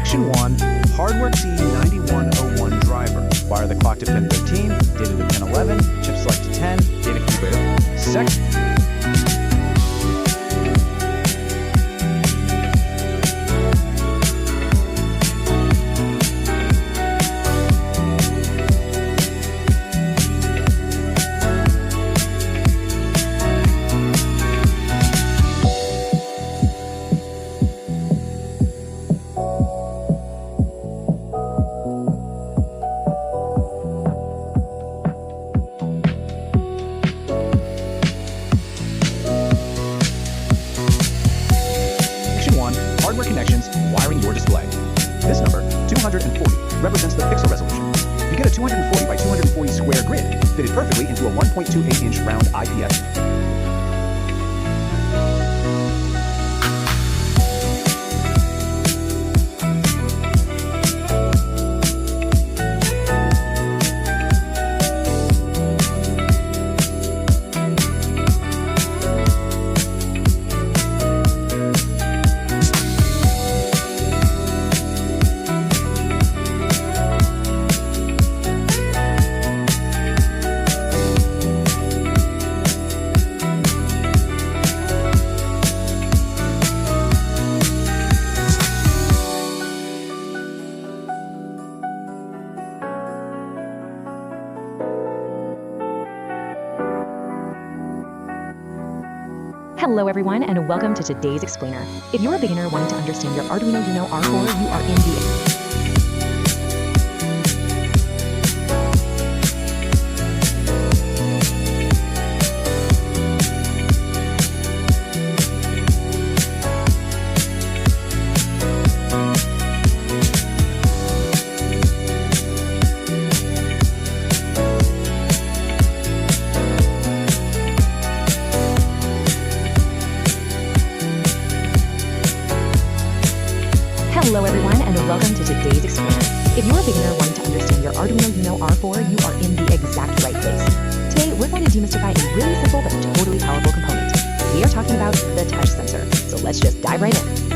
Section 1, Hardware T9101 driver. Wire the clock to pin 13, data to pin 11, chip select to 10, data configure. Section Hardware connections, wiring your display. This number, 240, represents the pixel resolution. You get a 240 by 240 square grid, fitted perfectly into a 1.28-inch round IPS. Hello everyone, and welcome to today's explainer. If you're a beginner wanting to understand your Arduino Uno R4, you are in the Hello everyone, and welcome to today's explainer. If you're a beginner wanting to understand your Arduino Uno R4, you are in the exact right place. Today, we're going to demystify a really simple but totally powerful component. We are talking about the touch sensor, so let's just dive right in.